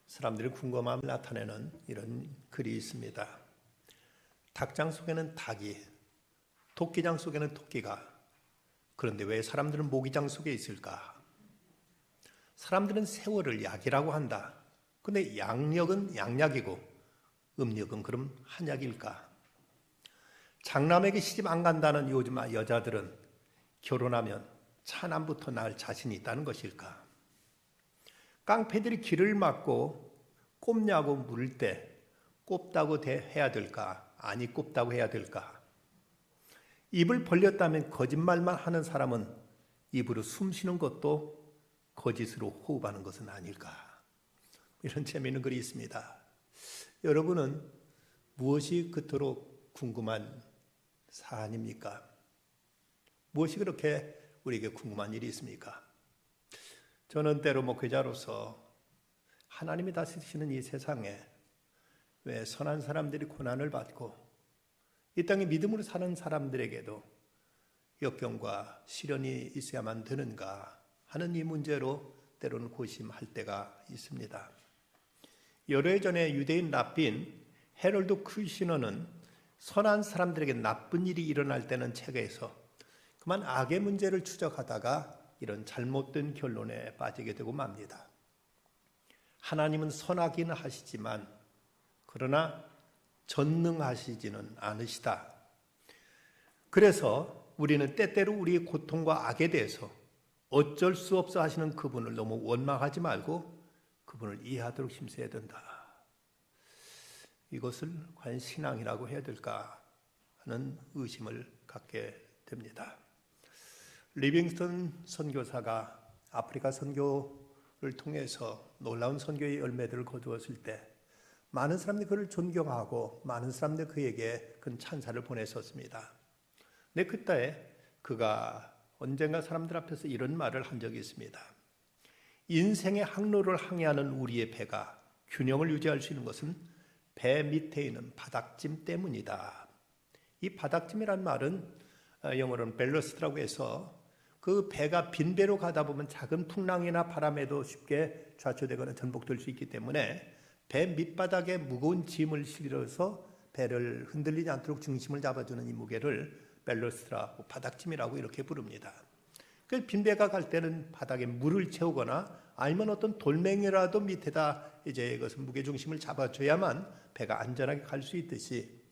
사람들의 궁금함을 나타내는 이런 글이 있습니다. 닭장 속에는 닭이, 토끼장 속에는 토끼가, 그런데 왜 사람들은 모기장 속에 있을까? 사람들은 세월을 약이라고 한다. 근데 양력은 양약이고 음력은 그럼 한약일까? 장남에게 시집 안 간다는 요즘 여자들은 결혼하면 차남부터 낳을 자신이 있다는 것일까? 깡패들이 길을 막고 꼽냐고 물을 때 꼽다고 해야 될까? 아니 꼽다고 해야 될까? 입을 벌렸다면 거짓말만 하는 사람은 입으로 숨 쉬는 것도 거짓으로 호흡하는 것은 아닐까? 이런 재미있는 글이 있습니다. 여러분은 무엇이 그토록 궁금한 사안입니까? 무엇이 그렇게 우리에게 궁금한 일이 있습니까? 저는 때로 목회자로서 하나님이 다스리시는 이 세상에 왜 선한 사람들이 고난을 받고 이 땅에 믿음으로 사는 사람들에게도 역경과 시련이 있어야만 되는가 하는 이 문제로 때로는 고심할 때가 있습니다. 여러 해 전에 유대인 랍빈 헤럴드 쿠시너는 선한 사람들에게 나쁜 일이 일어날 때는 책에서 그만 악의 문제를 추적하다가 이런 잘못된 결론에 빠지게 되고 맙니다. 하나님은 선하기는 하시지만 그러나 전능하시지는 않으시다. 그래서 우리는 때때로 우리의 고통과 악에 대해서 어쩔 수 없어 하시는 그분을 너무 원망하지 말고 그분을 이해하도록 힘써야 된다. 이것을 과연 신앙이라고 해야 될까 하는 의심을 갖게 됩니다. 리빙스턴 선교사가 아프리카 선교를 통해서 놀라운 선교의 열매들을 거두었을 때 많은 사람들이 그를 존경하고 많은 사람들이 그에게 큰 찬사를 보냈었습니다. 근데 그때 그가 언젠가 사람들 앞에서 이런 말을 한 적이 있습니다. 인생의 항로를 항해하는 우리의 배가 균형을 유지할 수 있는 것은 배 밑에 있는 바닥짐 때문이다. 이 바닥짐이란 말은 영어로는 밸러스트라고 해서 그 배가 빈 배로 가다 보면 작은 풍랑이나 바람에도 쉽게 좌초되거나 전복될 수 있기 때문에 배 밑바닥에 무거운 짐을 실어서 배를 흔들리지 않도록 중심을 잡아주는 이 무게를 밸러스트라고 바닥짐이라고 이렇게 부릅니다. 그 빈 배가 갈 때는 바닥에 물을 채우거나 아니면 어떤 돌멩이라도 밑에다 이제 이것은 무게 중심을 잡아줘야만 배가 안전하게 갈 수 있듯이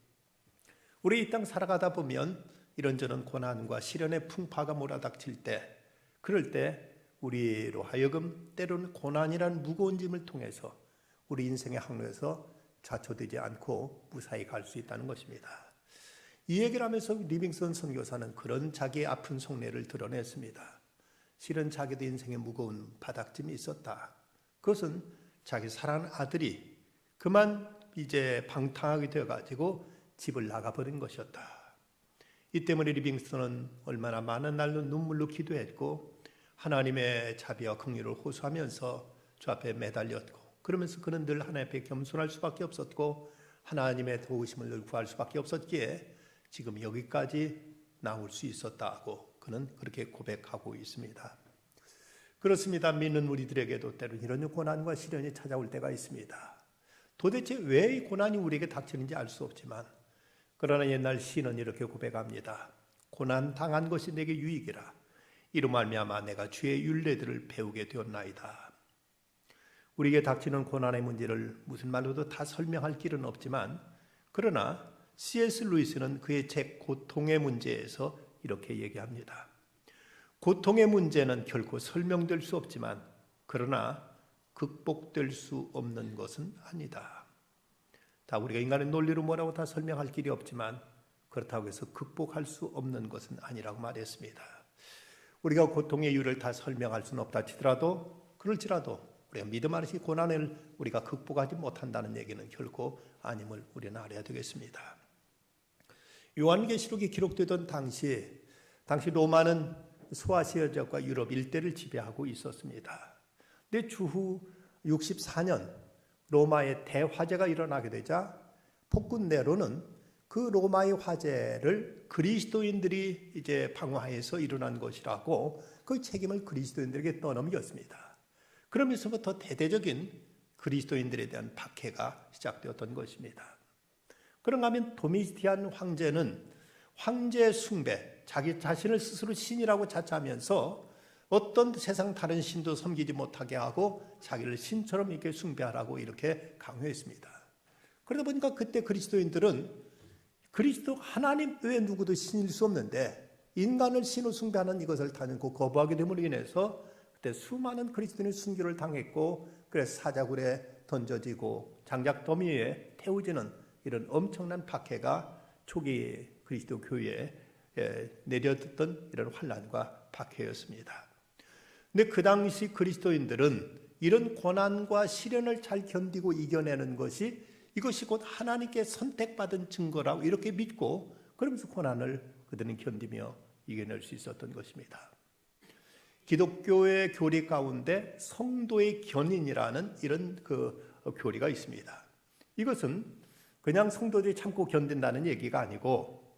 우리 이 땅 살아가다 보면 이런저런 고난과 시련의 풍파가 몰아닥칠 때 그럴 때 우리로 하여금 때로는 고난이라는 무거운 짐을 통해서 우리 인생의 항로에서 좌초되지 않고 무사히 갈 수 있다는 것입니다. 이 얘기를 하면서 리빙스턴 선교사는 그런 자기의 아픈 속내를 드러냈습니다. 실은 자기도 인생에 무거운 바닥짐이 있었다. 그것은 자기 사랑하는 아들이 그만 이제 방탕하게 되어가지고 집을 나가버린 것이었다. 이 때문에 리빙스턴은 얼마나 많은 날로 눈물로 기도했고 하나님의 자비와 긍휼을 호소하면서 주 앞에 매달렸고 그러면서 그는 늘 하나님 앞에 겸손할 수밖에 없었고 하나님의 도우심을 늘 구할 수밖에 없었기에 지금 여기까지 나올 수 있었다고 그는 그렇게 고백하고 있습니다. 그렇습니다. 믿는 우리들에게도 때로 이런 고난과 시련이 찾아올 때가 있습니다. 도대체 왜 이 고난이 우리에게 닥치는지 알 수 없지만 그러나 옛날 시인은 이렇게 고백합니다. 고난 당한 것이 내게 유익이라 이로 말미암아 내가 주의 율례들을 배우게 되었나이다. 우리에게 닥치는 고난의 문제를 무슨 말로도 다 설명할 길은 없지만 그러나 C.S. 루이스는 그의 책 고통의 문제에서 이렇게 얘기합니다. 고통의 문제는 결코 설명될 수 없지만 그러나 극복될 수 없는 것은 아니다. 다 우리가 인간의 논리로 뭐라고 다 설명할 길이 없지만 그렇다고 해서 극복할 수 없는 것은 아니라고 말했습니다. 우리가 고통의 이유를 다 설명할 수는 없다 치더라도 그럴지라도 우리가 믿음 안에서 고난을 우리가 극복하지 못한다는 얘기는 결코 아님을 우리는 알아야 되겠습니다. 요한계시록이 기록되던 당시 로마는 소아시아 지역과 유럽 일대를 지배하고 있었습니다. 근데 주후 64년 로마의 대화재가 일어나게 되자 폭군 네로는 그 로마의 화재를 그리스도인들이 이제 방화해서 일어난 것이라고 그 책임을 그리스도인들에게 떠넘겼습니다. 그러면서부터 대대적인 그리스도인들에 대한 박해가 시작되었던 것입니다. 그런가 하면 도미티안 황제는 황제 숭배, 자기 자신을 스스로 신이라고 자처하면서 어떤 세상 다른 신도 섬기지 못하게 하고 자기를 신처럼 이렇게 숭배하라고 이렇게 강요했습니다. 그러다 보니까 그때 그리스도인들은 그리스도 하나님 외에 누구도 신일 수 없는데 인간을 신으로 숭배하는 이것을 단연코 거부하게 됨으로 인해서 그때 수많은 그리스도인의 순교를 당했고, 그래서 사자굴에 던져지고 장작 더미에 태워지는 이런 엄청난 박해가 초기 그리스도 교회에 내려졌던 이런 환난과 박해였습니다. 근데 그 당시 그리스도인들은 이런 고난과 시련을 잘 견디고 이겨내는 것이 이것이 곧 하나님께 선택받은 증거라고 이렇게 믿고, 그러면서 고난을 그들은 견디며 이겨낼 수 있었던 것입니다. 기독교의 교리 가운데 성도의 견인이라는 이런 교리가 있습니다. 이것은 그냥 성도들이 참고 견딘다는 얘기가 아니고,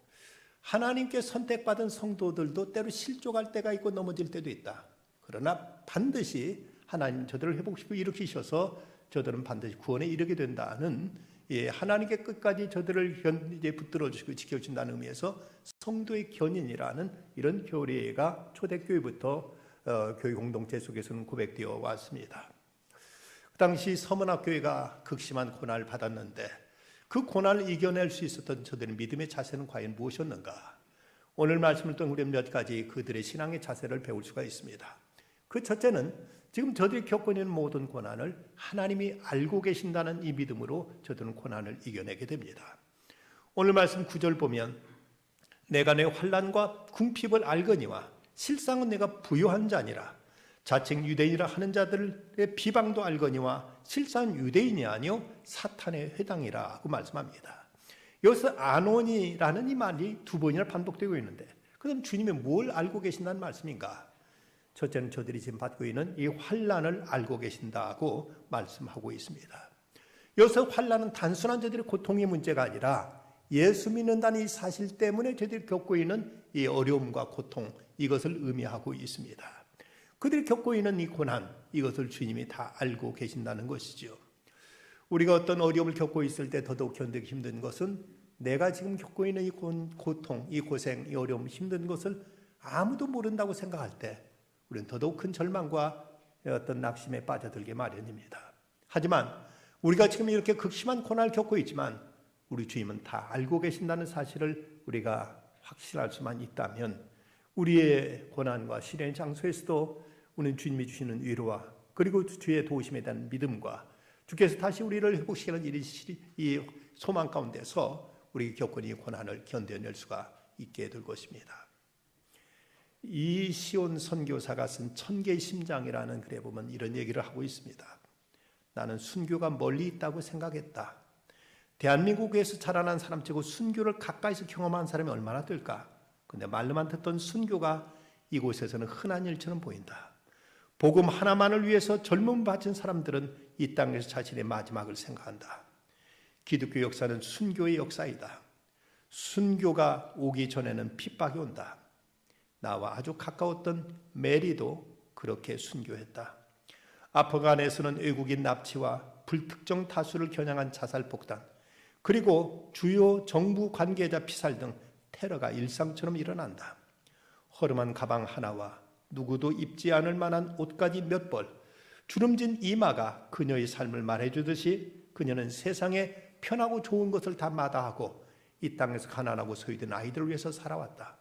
하나님께 선택받은 성도들도 때로 실족할 때가 있고 넘어질 때도 있다. 그러나 반드시 하나님 저들을 회복시키고 일으키셔서 저들은 반드시 구원에 이르게 된다는, 하나님께 끝까지 저들을 붙들어 주시고 지켜준다는 의미에서 성도의 견인이라는 이런 교리가 초대교회부터 교회 공동체 속에서는 고백되어 왔습니다. 그 당시 서문학교회가 극심한 고난을 받았는데 그 고난을 이겨낼 수 있었던 저들의 믿음의 자세는 과연 무엇이었는가? 오늘 말씀을 통해 우리는 몇 가지 그들의 신앙의 자세를 배울 수가 있습니다. 그 첫째는 지금 저들이 겪고 있는 모든 고난을 하나님이 알고 계신다는 이 믿음으로 저들은 고난을 이겨내게 됩니다. 오늘 말씀 9절 보면 내가 내 환난과 궁핍을 알거니와 실상은 내가 부요한 자니라. 자칭 유대인이라 하는 자들의 비방도 알거니와 실상 유대인이 아니요 사탄의 회당이라 하고 말씀합니다. 여기서 아노니라는 이 말이 두 번이나 반복되고 있는데, 그럼 주님이 뭘 알고 계신다는 말씀인가? 첫째는 저들이 지금 받고 있는 이 환난을 알고 계신다고 말씀하고 있습니다. 여기서 환난은 단순한 저들의 고통의 문제가 아니라 예수 믿는다는 이 사실 때문에 저들이 겪고 있는 이 어려움과 고통, 이것을 의미하고 있습니다. 그들이 겪고 있는 이 고난, 이것을 주님이 다 알고 계신다는 것이죠. 우리가 어떤 어려움을 겪고 있을 때 더더욱 견디기 힘든 것은 내가 지금 겪고 있는 이 고통, 이 고생, 이 어려움, 힘든 것을 아무도 모른다고 생각할 때 우리는 더더욱 큰 절망과 어떤 낙심에 빠져들게 마련입니다. 하지만 우리가 지금 이렇게 극심한 고난을 겪고 있지만 우리 주님은 다 알고 계신다는 사실을 우리가 확신할 수만 있다면 우리의 고난과 시련의 장소에서도 우리는 주님이 주시는 위로와 그리고 주의 도우심에 대한 믿음과 주께서 다시 우리를 회복시키는 이 소망 가운데서 우리 겪은 이 고난을 견뎌낼 수가 있게 될 것입니다. 이시온 선교사가 쓴 천개의 심장이라는 글에 보면 이런 얘기를 하고 있습니다. 나는 순교가 멀리 있다고 생각했다. 대한민국에서 자라난 사람 치고 순교를 가까이서 경험한 사람이 얼마나 될까? 근데 말로만 듣던 순교가 이곳에서는 흔한 일처럼 보인다. 복음 하나만을 위해서 젊음 바친 사람들은 이 땅에서 자신의 마지막을 생각한다. 기독교 역사는 순교의 역사이다. 순교가 오기 전에는 핍박이 온다. 나와 아주 가까웠던 메리도 그렇게 순교했다. 아프간에서는 외국인 납치와 불특정 다수를 겨냥한 자살폭탄, 그리고 주요 정부 관계자 피살 등 테러가 일상처럼 일어난다. 허름한 가방 하나와 누구도 입지 않을 만한 옷가지 몇 벌, 주름진 이마가 그녀의 삶을 말해주듯이 그녀는 세상에 편하고 좋은 것을 다 마다하고 이 땅에서 가난하고 소외된 아이들을 위해서 살아왔다.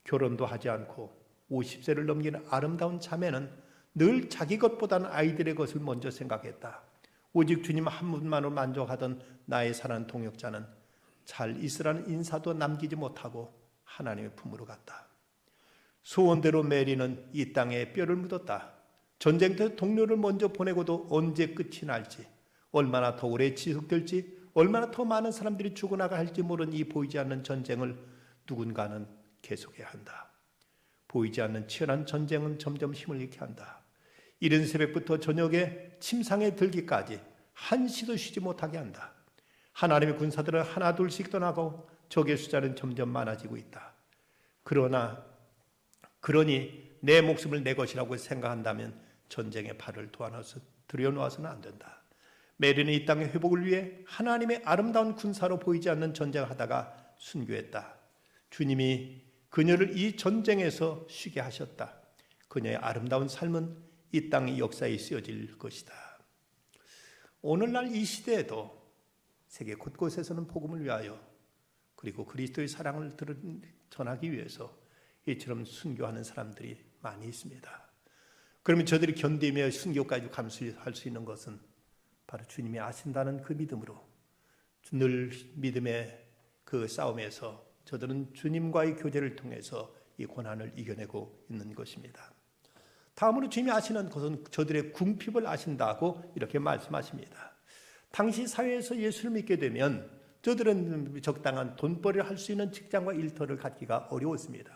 결혼도 하지 않고 50세를 넘긴 아름다운 자매는 늘 자기 것보다는 아이들의 것을 먼저 생각했다. 오직 주님 한 분만으로 만족하던 나의 사랑하는 동역자는 잘 있으라는 인사도 남기지 못하고 하나님의 품으로 갔다. 소원대로 메리는 이 땅에 뼈를 묻었다. 전쟁터 동료를 먼저 보내고도 언제 끝이 날지, 얼마나 더 오래 지속될지, 얼마나 더 많은 사람들이 죽어나가 할지 모르는 이 보이지 않는 전쟁을 누군가는 계속해야 한다. 보이지 않는 치열한 전쟁은 점점 힘을 잃게 한다. 이른 새벽부터 저녁에 침상에 들기까지 한시도 쉬지 못하게 한다. 하나님의 군사들은 하나 둘씩 떠나고 적의 숫자는 점점 많아지고 있다. 그러니 내 목숨을 내 것이라고 생각한다면 전쟁의 팔을 들여놓아서는 안 된다. 메리는 이 땅의 회복을 위해 하나님의 아름다운 군사로 보이지 않는 전쟁을 하다가 순교했다. 주님이 그녀를 이 전쟁에서 쉬게 하셨다. 그녀의 아름다운 삶은 이 땅의 역사에 쓰여질 것이다. 오늘날 이 시대에도 세계 곳곳에서는 복음을 위하여 그리고 그리스도의 사랑을 전하기 위해서 이처럼 순교하는 사람들이 많이 있습니다. 그러면 저들이 견디며 순교까지 감수할 수 있는 것은 바로 주님이 아신다는 그 믿음으로 늘 믿음의 그 싸움에서 저들은 주님과의 교제를 통해서 이 고난을 이겨내고 있는 것입니다. 다음으로 주님이 아시는 것은 저들의 궁핍을 아신다고 이렇게 말씀하십니다. 당시 사회에서 예수를 믿게 되면 저들은 적당한 돈벌이를 할 수 있는 직장과 일터를 갖기가 어려웠습니다.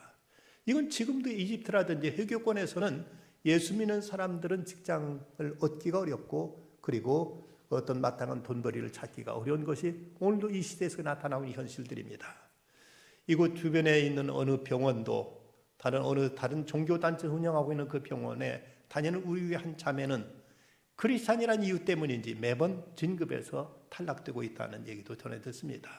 이건 지금도 이집트라든지 해교권에서는 예수 믿는 사람들은 직장을 얻기가 어렵고 그리고 어떤 마땅한 돈벌이를 찾기가 어려운 것이 오늘도 이 시대에서 나타나는 현실들입니다. 이곳 주변에 있는 어느 병원도 다른 종교단체 운영하고 있는 그 병원에 다니는 우리의 한 자매는 크리스찬이라는 이유 때문인지 매번 진급에서 탈락되고 있다는 얘기도 전해 듣습니다.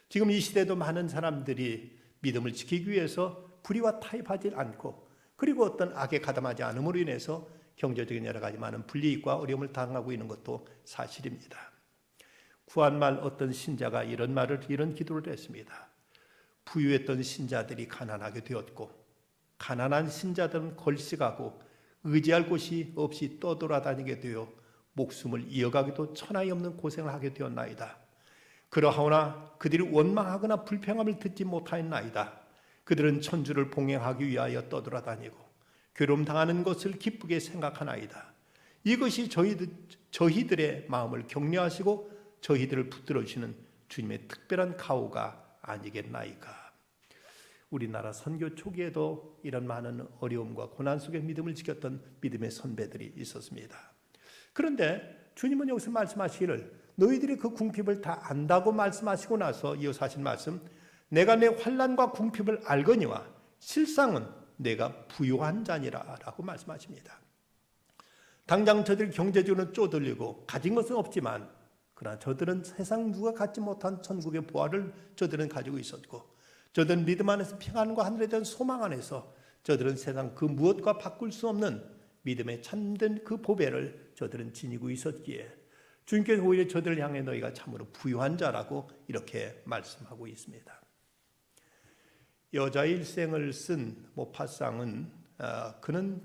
지금 이 시대도 많은 사람들이 믿음을 지키기 위해서 불의와 타협하지 않고 그리고 어떤 악에 가담하지 않음으로 인해서 경제적인 여러 가지 많은 불이익과 어려움을 당하고 있는 것도 사실입니다. 구한말 어떤 신자가 이런 기도를 했습니다. 부유했던 신자들이 가난하게 되었고 가난한 신자들은 걸식하고 의지할 곳이 없이 떠돌아다니게 되어 목숨을 이어가기도 천하에 없는 고생을 하게 되었나이다. 그러하오나 그들이 원망하거나 불평함을 듣지 못하였나이다. 그들은 천주를 봉행하기 위하여 떠돌아다니고 괴로움 당하는 것을 기쁘게 생각하나이다. 이것이 저희들의 마음을 격려하시고 저희들을 붙들어 주시는 주님의 특별한 가호가 아니겠나이까. 우리나라 선교 초기에도 이런 많은 어려움과 고난 속에 믿음을 지켰던 믿음의 선배들이 있었습니다. 그런데 주님은 여기서 말씀하시기를 너희들이 그 궁핍을 다 안다고 말씀하시고 나서 이어서 하신 말씀, 내가 내 환난과 궁핍을 알거니와 실상은 내가 부요한 자니라 라고 말씀하십니다. 당장 저들이 경제적으로는 쪼들리고 가진 것은 없지만 그러나 저들은 세상 누가 갖지 못한 천국의 보화를 저들은 가지고 있었고 저들은 믿음 안에서 평안과 하늘에 대한 소망 안에서 저들은 세상 그 무엇과 바꿀 수 없는 믿음의 참된 그 보배를 저들은 지니고 있었기에 주님께서 오히려 저들을 향해 너희가 참으로 부유한 자라고 이렇게 말씀하고 있습니다. 여자 일생을 쓴 모파상은 그는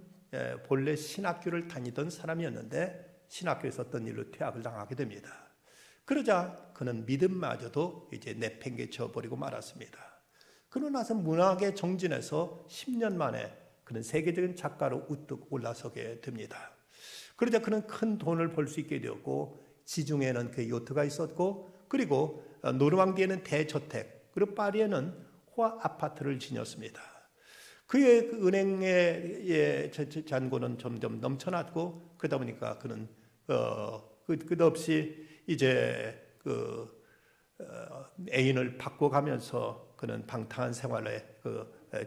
본래 신학교를 다니던 사람이었는데 신학교에서 어떤 일로 퇴학을 당하게 됩니다. 그러자 그는 믿음마저도 이제 내팽개쳐 버리고 말았습니다. 그러고 나서 문학에 정진해서 10년 만에 그는 세계적인 작가로 우뚝 올라서게 됩니다. 그러자 그는 큰 돈을 벌 수 있게 되었고 지중해에는 그 요트가 있었고 그리고 노르망디에는 대저택 그리고 파리에는 호화 아파트를 지녔습니다. 그의 그 은행의 잔고는 점점 넘쳐났고 그러다 보니까 그는 끝없이 이제 애인을 바꿔가면서 그는 방탕한 생활에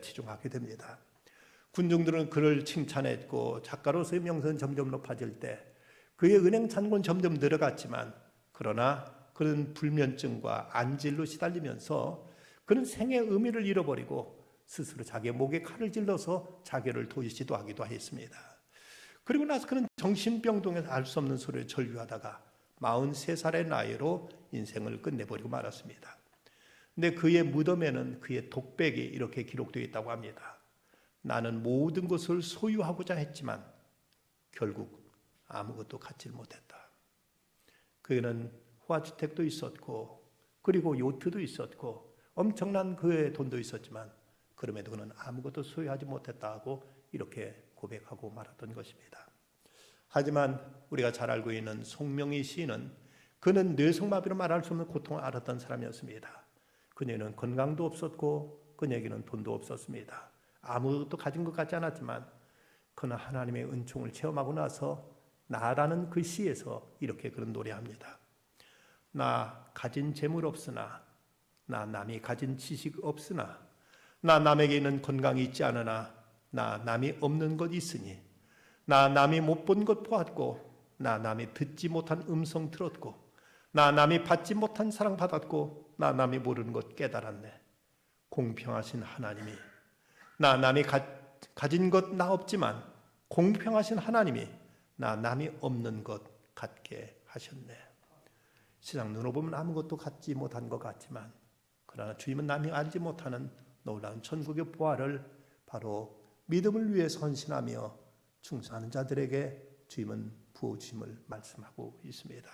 치중하게 됩니다. 군중들은 그를 칭찬했고 작가로서의 명성은 점점 높아질 때 그의 은행 잔고는 점점 늘어갔지만 그러나 그는 불면증과 안질로 시달리면서 그는 생의 의미를 잃어버리고 스스로 자기의 목에 칼을 찔러서 자기를 시도하기도 했습니다. 그리고 나서 그는 정신병동에서 알 수 없는 소리를 절규하다가 43살의 나이로 인생을 끝내버리고 말았습니다. 근데 그의 무덤에는 그의 독백이 이렇게 기록되어 있다고 합니다. 나는 모든 것을 소유하고자 했지만 결국 아무것도 갖지 못했다. 그는 호화주택도 있었고 그리고 요트도 있었고 엄청난 그의 돈도 있었지만 그럼에도 그는 아무것도 소유하지 못했다고 이렇게 고백하고 말았던 것입니다. 하지만 우리가 잘 알고 있는 송명희 시인은 그는 뇌성마비로 말할 수 없는 고통을 앓았던 사람이었습니다. 그녀는 건강도 없었고 그녀에게는 돈도 없었습니다. 아무것도 가진 것 같지 않았지만 그는 하나님의 은총을 체험하고 나서 나라는 그 시에서 이렇게 그런 노래합니다. 나 가진 재물 없으나 나 남이 가진 지식 없으나 나 남에게 있는 건강이 있지 않으나 나 남이 없는 것 있으니 나 남이 못 본 것 보았고 나 남이 듣지 못한 음성 들었고, 나 남이 받지 못한 사랑 받았고, 나 남이 모르는 것 깨달았네. 공평하신 하나님이, 나 남이 가진 것 나 없지만 공평하신 하나님이 나 남이 없는 것 갖게 하셨네. 세상 눈으로 보면 아무것도 갖지 못한 것 같지만, 그러나 주님은 남이 알지 못하는 놀라운 천국의 보화를 바로 믿음을 위해서 헌신하며 충성하는 자들에게 주님은 부어주심을 말씀하고 있습니다.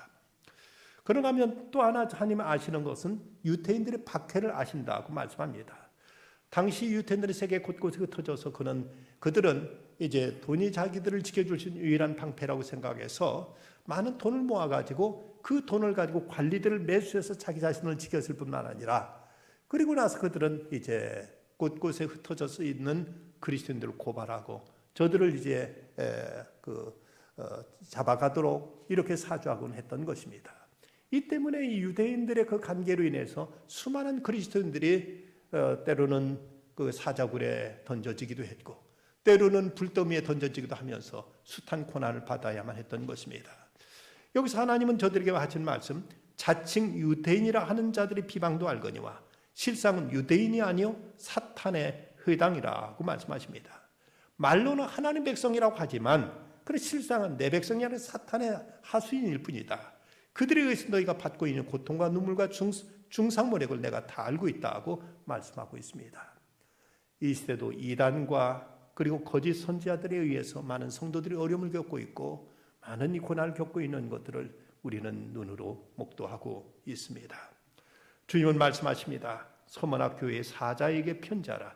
그러고 나면 또 하나 하나님 아시는 것은 유대인들의 박해를 아신다고 말씀합니다. 당시 유대인들의 세계 곳곳에 흩어져서 그들은 이제 돈이 자기들을 지켜줄 수 있는 유일한 방패라고 생각해서 많은 돈을 모아가지고 그 돈을 가지고 관리들을 매수해서 자기 자신을 지켰을 뿐만 아니라, 그리고 나서 그들은 이제 곳곳에 흩어져서 있는 그리스도인들을 고발하고 저들을 이제 잡아가도록 이렇게 사주하곤 했던 것입니다. 이 때문에 이 유대인들의 그 관계로 인해서 수많은 그리스도인들이 때로는 그 사자굴에 던져지기도 했고, 때로는 불더미에 던져지기도 하면서 숱한 고난을 받아야만 했던 것입니다. 여기서 하나님은 저들에게 하신 말씀, 자칭 유대인이라 하는 자들의 비방도 알거니와 실상은 유대인이 아니요 사탄의 회당이라고 말씀하십니다. 말로는 하나님 백성이라고 하지만 그런 실상은 내 백성이 아니라 사탄의 하수인일 뿐이다. 그들에 의해서 너희가 받고 있는 고통과 눈물과 중상모략을 내가 다 알고 있다고 말씀하고 있습니다. 이 시대도 이단과 그리고 거짓 선지자들에 의해서 많은 성도들이 어려움을 겪고 있고 많은 이 고난을 겪고 있는 것들을 우리는 눈으로 목도하고 있습니다. 주님은 말씀하십니다. 서머나 교회의 사자에게 편지하라.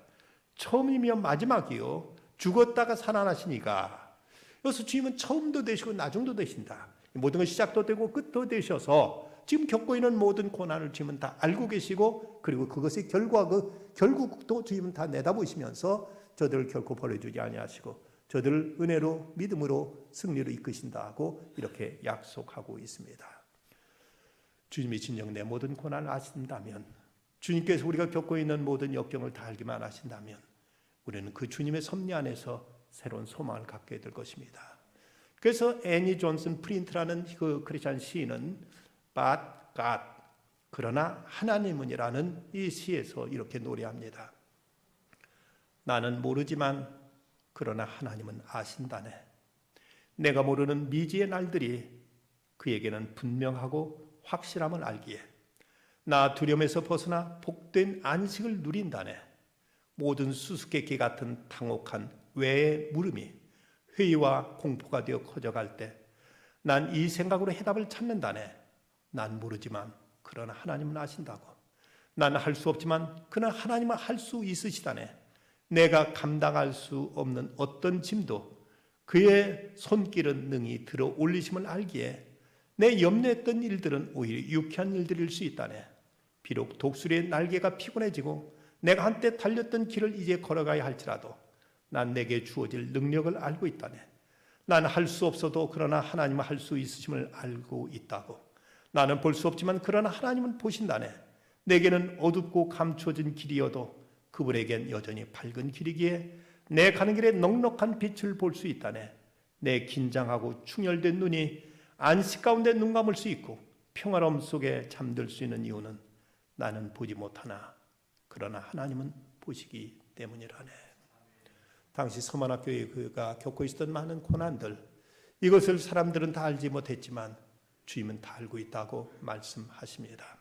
처음이며 마지막이요 죽었다가 살아나시니가. 여기서 주님은 처음도 되시고 나중도 되신다. 모든 것 시작도 되고 끝도 되셔서 지금 겪고 있는 모든 고난을 주님은 다 알고 계시고, 그리고 그것의 결국도 주님은 다 내다보시면서 저들을 결코 버려주지 아니하시고 저들을 은혜로 믿음으로 승리로 이끄신다고 이렇게 약속하고 있습니다. 주님이 진정 내 모든 고난을 아신다면, 주님께서 우리가 겪고 있는 모든 역경을 다 알기만 하신다면 우리는 그 주님의 섭리 안에서 새로운 소망을 갖게 될 것입니다. 그래서 애니 존슨 프린트라는 그 크리스찬 시인은 But God, 그러나 하나님은이라는 이 시에서 이렇게 노래합니다. 나는 모르지만 그러나 하나님은 아신다네. 내가 모르는 미지의 날들이 그에게는 분명하고 확실함을 알기에 나 두려움에서 벗어나 복된 안식을 누린다네. 모든 수수께끼 같은 당혹한 외의 물음이 회의와 공포가 되어 커져갈 때 난 이 생각으로 해답을 찾는다네. 난 모르지만 그러나 하나님은 아신다고. 난 할 수 없지만 그러나 하나님은 할 수 있으시다네. 내가 감당할 수 없는 어떤 짐도 그의 손길은 능히 들어 올리심을 알기에 내 염려했던 일들은 오히려 유쾌한 일들일 수 있다네. 비록 독수리의 날개가 피곤해지고 내가 한때 달렸던 길을 이제 걸어가야 할지라도 난 내게 주어질 능력을 알고 있다네. 난 할 수 없어도 그러나 하나님은 할 수 있으심을 알고 있다고. 나는 볼 수 없지만 그러나 하나님은 보신다네. 내게는 어둡고 감춰진 길이어도 그분에겐 여전히 밝은 길이기에 내 가는 길에 넉넉한 빛을 볼 수 있다네. 내 긴장하고 충혈된 눈이 안식 가운데 눈 감을 수 있고 평화로움 속에 잠들 수 있는 이유는 나는 보지 못하나 그러나 하나님은 보시기 때문이라네. 당시 서머나 교회가 겪고 있었던 많은 고난들, 이것을 사람들은 다 알지 못했지만 주님은 다 알고 있다고 말씀하십니다.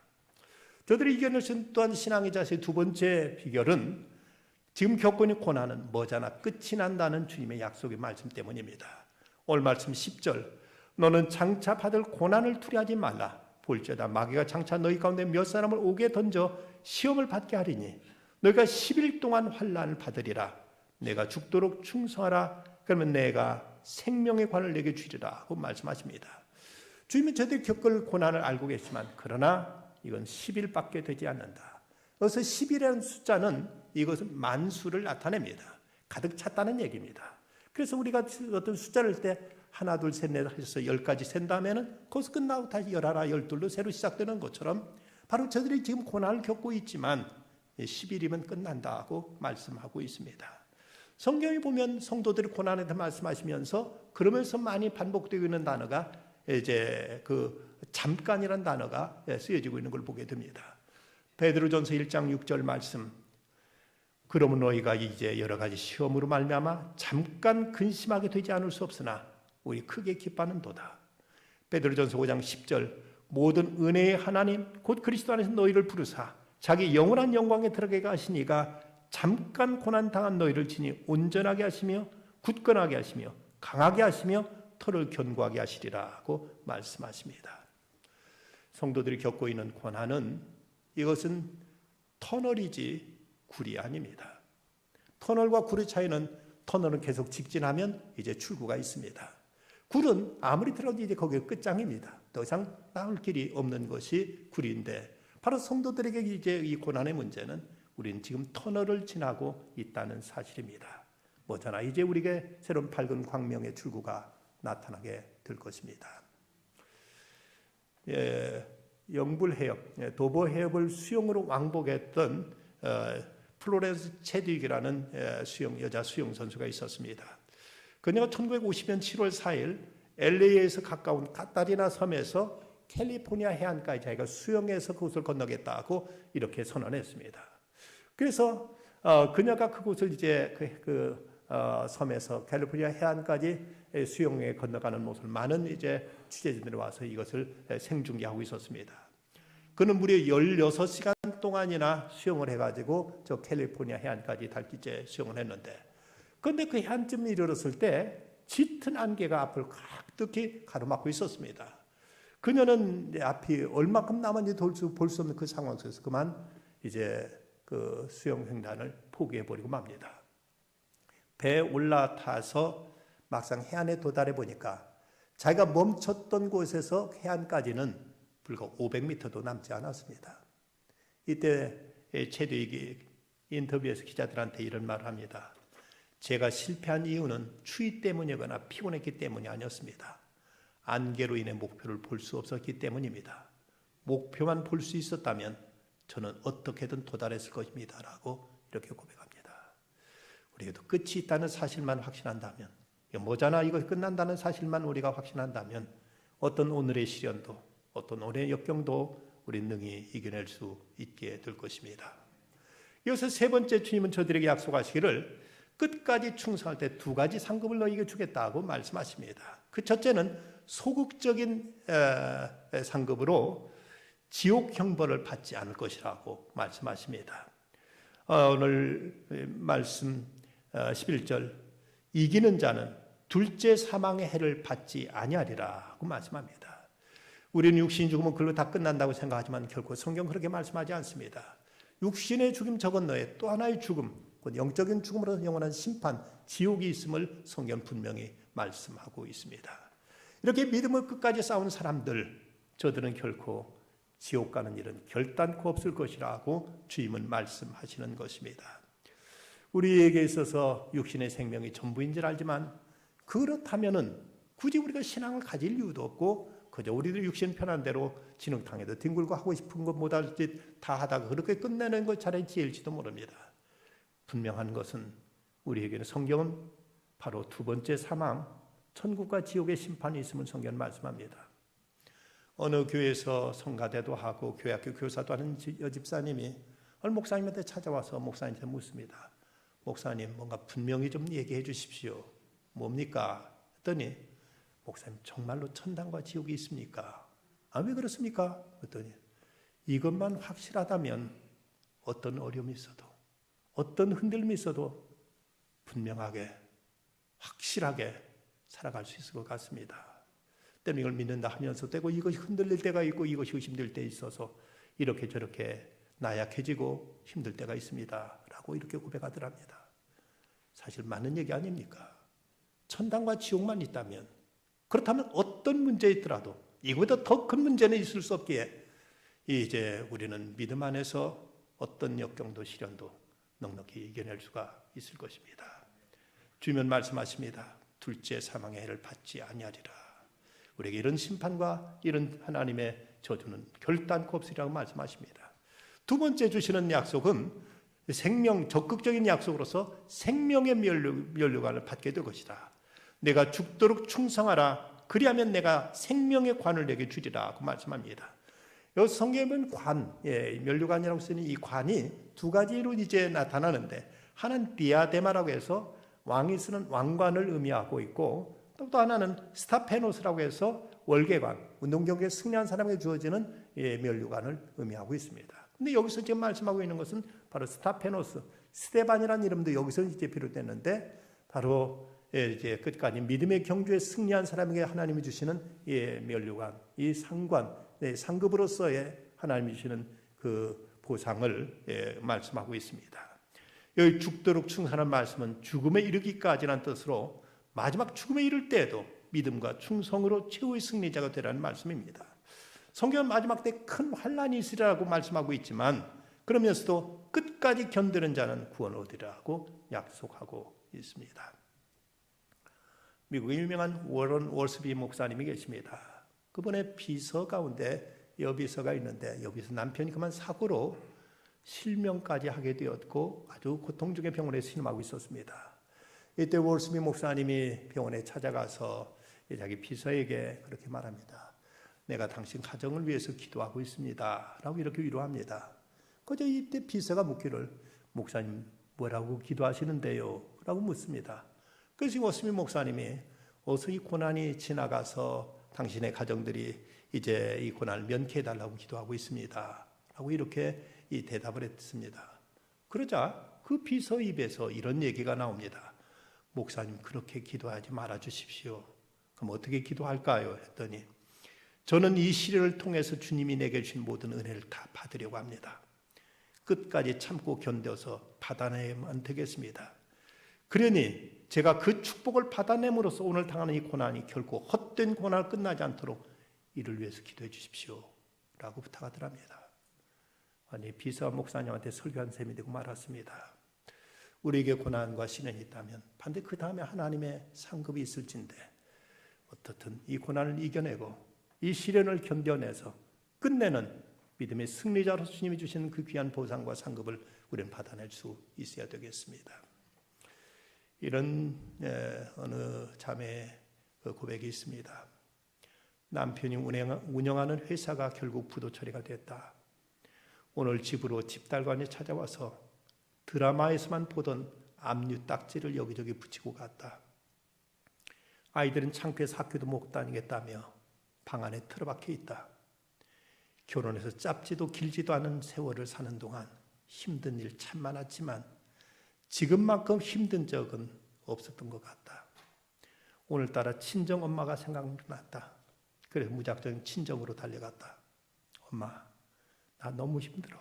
저들이 이겨낼 수 있는 또한 신앙의 자세의 두 번째 비결은 지금 겪고 있는 고난은 머지않아 끝이 난다는 주님의 약속의 말씀 때문입니다. 오늘 말씀 10절, 너는 장차 받을 고난을 두려워하지 말라. 볼지어다 마귀가 장차 너희 가운데 몇 사람을 옥에 던져 시험을 받게 하리니 너희가 10일 동안 환난을 받으리라. 내가 죽도록 충성하라. 그러면 내가 생명의 관을 내게 주리라 하고 말씀하십니다. 주님은 저들이 겪을 고난을 알고 계시지만 그러나 이건 10일밖에 되지 않는다. 그래서 10이라는 숫자는 이것은 만수를 나타냅니다. 가득 찼다는 얘기입니다. 그래서 우리가 어떤 숫자를 때 하나 둘 셋 넷 해서 10까지 센다면은 거기서 끝나고 다시 11, 12로 새로 시작되는 것처럼 바로 저들이 지금 고난을 겪고 있지만 10일이면 끝난다고 말씀하고 있습니다. 성경에 보면 성도들이 고난에 대해 말씀하시면서 그러면서 많이 반복되고 있는 단어가 이제 그 잠깐이라는 단어가 쓰여지고 있는 걸 보게 됩니다. 베드로전서 1장 6절 말씀. 그러면 너희가 이제 여러 가지 시험으로 말미암아 잠깐 근심하게 되지 않을 수 없으나 우리 크게 기뻐하는도다. 베드로전서 5장 10절. 모든 은혜의 하나님 곧 그리스도 안에서 너희를 부르사 자기 영원한 영광에 들어가게 하시니가 잠깐 고난 당한 너희를 친히 온전하게 하시며 굳건하게 하시며 강하게 하시며 터를 견고하게 하시리라고 말씀하십니다. 성도들이 겪고 있는 고난은 이것은 터널이지 굴이 아닙니다. 터널과 굴의 차이는 터널은 계속 직진하면 이제 출구가 있습니다. 굴은 아무리 들어도 이제 거기가 끝장입니다. 더 이상 나올 길이 없는 것이 굴인데 바로 성도들에게 이제 이 고난의 문제는 우리는 지금 터널을 지나고 있다는 사실입니다. 뭐잖아 이제 우리에게 새로운 밝은 광명의 출구가 나타나게 될 것입니다. 영불해협, 도보해협을 수영으로 왕복했던 플로렌스 체딕이라는 여자 수영 선수가 있었습니다. 그녀가 1950년 7월 4일 LA에서 가까운 카타리나 섬에서 캘리포니아 해안까지 자기가 수영해서 그곳을 건너겠다고 이렇게 선언했습니다. 그래서 그녀가 그곳을 이제 섬에서 캘리포니아 해안까지 수영에 건너가는 모습을 많은 이제 취재진들이 와서 이것을 생중계하고 있었습니다. 그는 무려 16시간 동안이나 수영을 해가지고 저 캘리포니아 해안까지 달기째 수영을 했는데, 그런데 그 해안쯤 이르렀을 때 짙은 안개가 앞을 가득히 가로막고 있었습니다. 그녀는 앞이 얼마큼 남았는지 볼 수 없는 그 상황 속에서 그만 이제 그 수영 횡단을 포기해버리고 맙니다. 배에 올라타서 막상 해안에 도달해 보니까 자기가 멈췄던 곳에서 해안까지는 불과 500m도 남지 않았습니다. 이때 체드윅이 인터뷰에서 기자들한테 이런 말을 합니다. 제가 실패한 이유는 추위 때문이거나 피곤했기 때문이 아니었습니다. 안개로 인해 목표를 볼 수 없었기 때문입니다. 목표만 볼 수 있었다면 저는 어떻게든 도달했을 것입니다. 라고 이렇게 고백합니다. 우리에게도 끝이 있다는 사실만 확신한다면, 뭐잖아 이거 끝난다는 사실만 우리가 확신한다면 어떤 오늘의 시련도 어떤 오늘의 역경도 우리 능히 이겨낼 수 있게 될 것입니다. 여기서 세 번째, 주님은 저들에게 약속하시기를 끝까지 충성할 때 두 가지 상급을 너희에게 주겠다고 말씀하십니다. 그 첫째는 소극적인 상급으로 지옥 형벌을 받지 않을 것이라고 말씀하십니다. 오늘 말씀 11절, 이기는 자는 둘째 사망의 해를 받지 아니하리라고 말씀합니다. 우리는 육신이 죽으면 그걸로 다 끝난다고 생각하지만 결코 성경 그렇게 말씀하지 않습니다. 육신의 죽음 저 건너에 또 하나의 죽음, 영적인 죽음으로 영원한 심판, 지옥이 있음을 성경 분명히 말씀하고 있습니다. 이렇게 믿음을 끝까지 싸운 사람들, 저들은 결코 지옥 가는 일은 결단코 없을 것이라고 주님은 말씀하시는 것입니다. 우리에게 있어서 육신의 생명이 전부인 줄 알지만 그렇다면은 굳이 우리가 신앙을 가질 이유도 없고 그저 우리들 육신 편한 대로 진흙탕에도 뒹굴고 하고 싶은 것 못할 짓 다 하다가 그렇게 끝내는 것 차라리 지을지도 모릅니다. 분명한 것은 우리에게는 성경은 바로 두 번째 사망, 천국과 지옥의 심판이 있음을 성경은 말씀합니다. 어느 교회에서 성가대도 하고 교회학교 교사도 하는 여집사님이 어느 목사님한테 찾아와서 목사님한테 묻습니다. 목사님, 뭔가 분명히 좀 얘기해 주십시오. 뭡니까? 했더니 목사님, 정말로 천당과 지옥이 있습니까? 아, 왜 그렇습니까? 했더니 이것만 확실하다면 어떤 어려움이 있어도 어떤 흔들림이 있어도 분명하게 확실하게 살아갈 수 있을 것 같습니다. 때문에 이걸 믿는다 하면서 되고 이것이 흔들릴 때가 있고 이것이 의심될 때 있어서 이렇게 저렇게 나약해지고 힘들 때가 있습니다. 라고 이렇게 고백하더랍니다. 사실 많은 얘기 아닙니까? 천당과 지옥만 있다면, 그렇다면 어떤 문제 있더라도 이거보다 더 큰 문제는 있을 수 없기에 이제 우리는 믿음 안에서 어떤 역경도 시련도 넉넉히 이겨낼 수가 있을 것입니다. 주님은 말씀하십니다. 둘째 사망의 해를 받지 아니하리라. 우리에게 이런 심판과 이런 하나님의 저주는 결단코 없으리라고 말씀하십니다. 두 번째 주시는 약속은 생명, 적극적인 약속으로서 생명의 면류관을 받게 될 것이다. 내가 죽도록 충성하라. 그리하면 내가 생명의 관을 내게 주리라. 그 말씀합니다. 여기 성경에 보면 관, 면류관이라고 쓰는 이 관이 두 가지로 이제 나타나는데, 하나는 디아데마라고 해서 왕이 쓰는 왕관을 의미하고 있고, 또 하나는 스타페노스라고 해서 월계관, 운동경기에 승리한 사람에게 주어지는 면류관을 의미하고 있습니다. 근데 여기서 지금 말씀하고 있는 것은 바로 스타페노스, 스데반이라는 이름도 여기서 이제 비롯됐는데, 바로 이제 끝까지 믿음의 경주에 승리한 사람에게 하나님이 주시는 면류관, 이 상관, 상급으로서의 하나님이 주시는 그 보상을 말씀하고 있습니다. 여기 죽도록 충성하는 말씀은 죽음에 이르기까지라는 뜻으로 마지막 죽음에 이를 때에도 믿음과 충성으로 최후의 승리자가 되라는 말씀입니다. 성경은 마지막 때 큰 환난이 있으리라고 말씀하고 있지만, 그러면서도 끝까지 견디는 자는 구원을 얻으리라고 약속하고 있습니다. 미국의 유명한 워런 월스비 목사님이 계십니다. 그분의 비서 가운데 여비서가 있는데, 여기서 남편이 그만 사고로 실명까지 하게 되었고 아주 고통 중에 병원에 신음하고 있었습니다. 이때 월스비 목사님이 병원에 찾아가서 자기 비서에게 그렇게 말합니다. 내가 당신 가정을 위해서 기도하고 있습니다 라고 이렇게 위로합니다. 그저 이때 비서가 묻기를, 목사님 뭐라고 기도하시는데요? 라고 묻습니다. 그래서 월스비 목사님이 어서 이 고난이 지나가서 당신의 가정들이 이제 이 고난을 면케해달라고 기도하고 있습니다 라고 이렇게 이 대답을 했습니다. 그러자 그 비서 입에서 이런 얘기가 나옵니다. 목사님 그렇게 기도하지 말아주십시오. 그럼 어떻게 기도할까요? 했더니, 저는 이 시련을 통해서 주님이 내게 주신 모든 은혜를 다 받으려고 합니다. 끝까지 참고 견뎌서 받아내면 되겠습니다. 그러니 제가 그 축복을 받아냄으로써 오늘 당하는 이 고난이 결코 헛된 고난을 끝나지 않도록 이를 위해서 기도해 주십시오 라고 부탁하더랍니다. 아니, 비서 목사님한테 설교한 셈이 되고 말았습니다. 우리에게 고난과 시련이 있다면 반드시 그 다음에 하나님의 상급이 있을진데, 어떻든 이 고난을 이겨내고 이 시련을 견뎌내서 끝내는 믿음의 승리자로서 주님이 주시는 그 귀한 보상과 상급을 우리는 받아낼 수 있어야 되겠습니다. 이런 어느 자매의 고백이 있습니다. 남편이 운영하는 회사가 결국 부도 처리가 됐다. 오늘 집으로 집달관이 찾아와서 드라마에서만 보던 압류 딱지를 여기저기 붙이고 갔다. 아이들은 창피해서 학교도 못 다니겠다며 방 안에 틀어박혀 있다. 결혼해서 짧지도 길지도 않은 세월을 사는 동안 힘든 일 참 많았지만 지금만큼 힘든 적은 없었던 것 같다. 오늘따라 친정 엄마가 생각났다. 그래서 무작정 친정으로 달려갔다. 엄마, 나 너무 힘들어.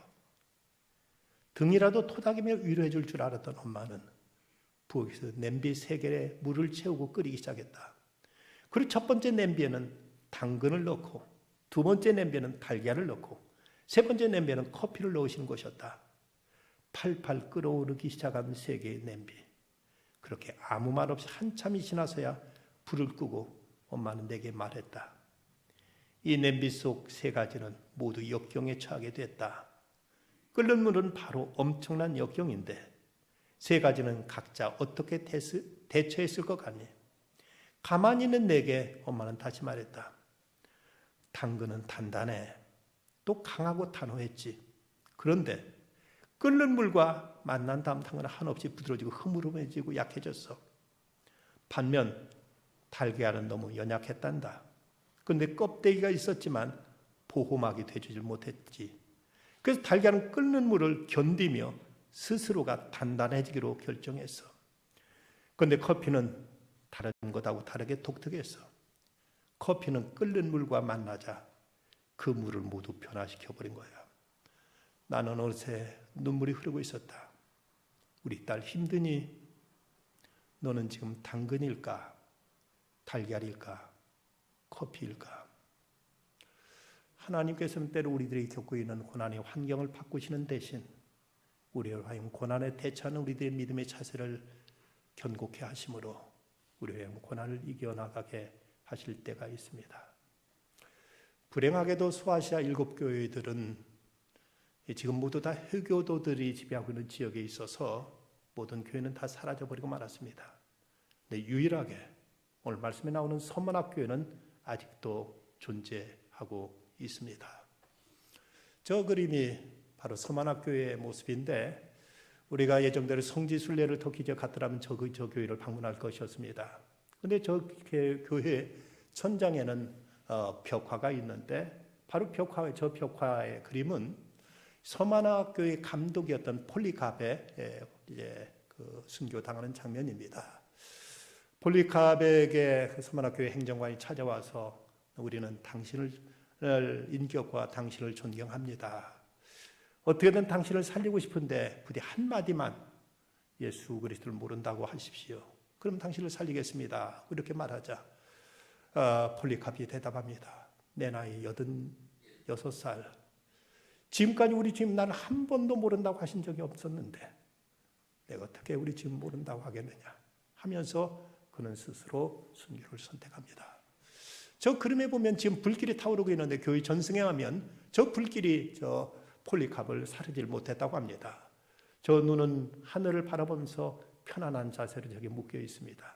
등이라도 토닥이며 위로해 줄 줄 알았던 엄마는 부엌에서 냄비 3개에 물을 채우고 끓이기 시작했다. 그리고 첫 번째 냄비에는 당근을 넣고, 두 번째 냄비에는 달걀을 넣고, 세 번째 냄비에는 커피를 넣으시는 것이었다. 팔팔 끓어오르기 시작한 3개의 냄비. 그렇게 아무 말 없이 한참이 지나서야 불을 끄고 엄마는 내게 말했다. 이 냄비 속 3가지는 모두 역경에 처하게 됐다. 끓는 물은 바로 엄청난 역경인데 3가지는 각자 어떻게 대처했을 것 같니? 가만히 있는 내게 엄마는 다시 말했다. 당근은 단단해. 또 강하고 단호했지. 그런데 끓는 물과 만난 다음 당근은 한없이 부드러워지고 흐물흐물해지고 약해졌어. 반면 달걀은 너무 연약했단다. 그런데 껍데기가 있었지만 보호막이 되지 못했지. 그래서 달걀은 끓는 물을 견디며 스스로가 단단해지기로 결정했어. 그런데 커피는 다른 것하고 다르게 독특했어. 커피는 끓는 물과 만나자 그 물을 모두 변화시켜버린 거야. 나는 어느새 눈물이 흐르고 있었다. 우리 딸 힘드니? 너는 지금 당근일까? 달걀일까? 커피일까? 하나님께서는 때로 우리들이 겪고 있는 고난의 환경을 바꾸시는 대신 우리를 하여금 고난에 대처하는 우리들의 믿음의 자세를 견고케 하심으로 우리의 고난을 이겨나가게 하실 때가 있습니다. 불행하게도 소아시아 7교회들은 지금 모두 다 해교도들이 지배하고 있는 지역에 있어서 모든 교회는 다 사라져버리고 말았습니다. 근데 유일하게 오늘 말씀에 나오는 서만학교회는 아직도 존재하고 있습니다. 저 그림이 바로 서만학교회의 모습인데 우리가 예정대로 성지순례를 더 기적 같더라면 저 교회를 방문할 것이었습니다. 그런데 저 교회 천장에는 벽화가 있는데 바로 저 벽화의 그림은 서만학교의 감독이었던 폴리카베의 그 순교당하는 장면입니다. 폴리카베에게 서만학교의 행정관이 찾아와서 우리는 당신을 인격과 당신을 존경합니다. 어떻게든 당신을 살리고 싶은데 부디 한마디만 예수 그리스도를 모른다고 하십시오. 그럼 당신을 살리겠습니다. 이렇게 말하자 폴리카베이 대답합니다. 내 나이 86살. 지금까지 우리 주님 나를 한 번도 모른다고 하신 적이 없었는데 내가 어떻게 우리 주님 모른다고 하겠느냐 하면서 그는 스스로 순교를 선택합니다. 저 그림에 보면 지금 불길이 타오르고 있는데 교회 전승에 하면 저 불길이 저 폴리캅을 사르질 못했다고 합니다. 저 눈은 하늘을 바라보면서 편안한 자세로 저기 묶여 있습니다.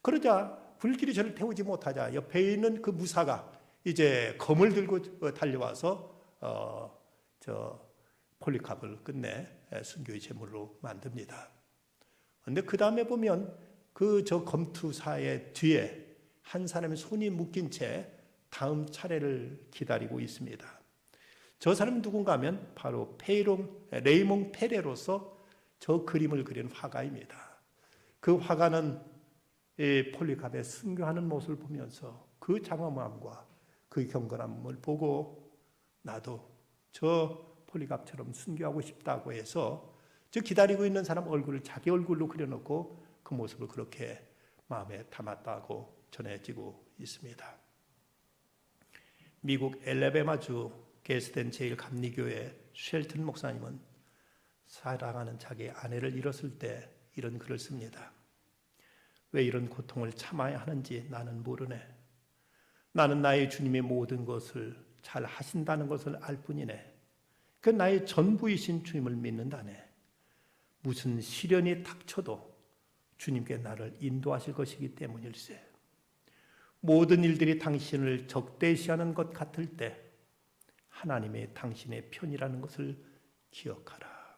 그러자 불길이 저를 태우지 못하자 옆에 있는 그 무사가 이제 검을 들고 달려와서 저 폴리캅을 끝내 순교의 제물로 만듭니다. 그런데 그 다음에 보면 그 저 검투사의 뒤에 한 사람의 손이 묶인 채 다음 차례를 기다리고 있습니다. 저 사람은 누군가 하면 바로 레이몽 페레로서 저 그림을 그린 화가입니다. 그 화가는 이 폴리캅의 순교하는 모습을 보면서 그 장엄함과 그 경건함을 보고 나도 저 폴리캅처럼 순교하고 싶다고 해서 저 기다리고 있는 사람 얼굴을 자기 얼굴로 그려놓고 그 모습을 그렇게 마음에 담았다고 전해지고 있습니다. 미국 엘레베마주 게스덴 제1감리교회 쉘튼 목사님은 사랑하는 자기 아내를 잃었을 때 이런 글을 씁니다. 왜 이런 고통을 참아야 하는지 나는 모르네. 나는 나의 주님의 모든 것을 잘 하신다는 것을 알 뿐이네. 그 나의 전부이신 주님을 믿는다네. 무슨 시련이 닥쳐도 주님께 나를 인도하실 것이기 때문일세. 모든 일들이 당신을 적대시하는 것 같을 때 하나님의 당신의 편이라는 것을 기억하라.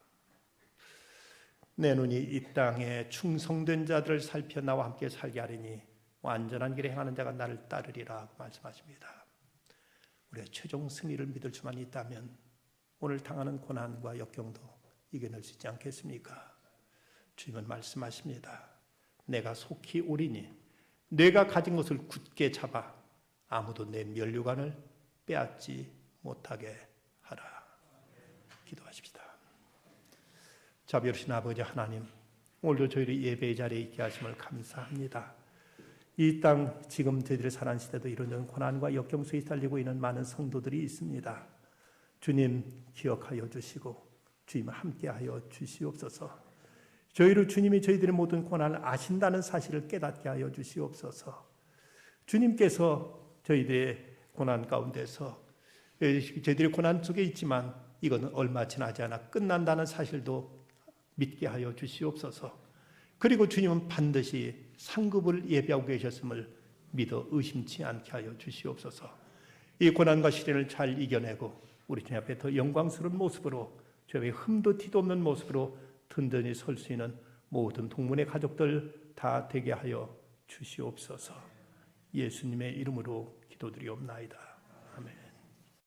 내 눈이 이 땅에 충성된 자들을 살펴 나와 함께 살게 하리니 완전한 길에 행하는 자가 나를 따르리라 말씀하십니다. 우리의 최종 승리를 믿을 수만 있다면 오늘 당하는 고난과 역경도 이겨낼 수 있지 않겠습니까? 주님은 말씀하십니다. 내가 속히 오리니 내가 가진 것을 굳게 잡아 아무도 내 면류관을 빼앗지 못하게 하라. 기도하십시다. 자비로우신 아버지 하나님, 오늘도 저희를 예배의 자리에 있게 하심을 감사합니다. 이 땅 지금 저희들의 살아가는 시대도 이런 고난과 역경 속에 달리고 있는 많은 성도들이 있습니다. 주님 기억하여 주시고 주님 함께하여 주시옵소서. 저희를 주님이 저희들의 모든 고난을 아신다는 사실을 깨닫게 하여 주시옵소서. 주님께서 저희들의 고난 가운데서 저희들의 고난 속에 있지만 이거는 얼마 지나지 않아 끝난다는 사실도 믿게 하여 주시옵소서. 그리고 주님은 반드시 상급을 예비하고 계셨음을 믿어 의심치 않게 하여 주시옵소서. 이 고난과 시련을 잘 이겨내고 우리 주님 앞에 더 영광스러운 모습으로 저희 흠도 티도 없는 모습으로 든든히 설 수 있는 모든 동문의 가족들 다 되게 하여 주시옵소서. 예수님의 이름으로 기도드리옵나이다.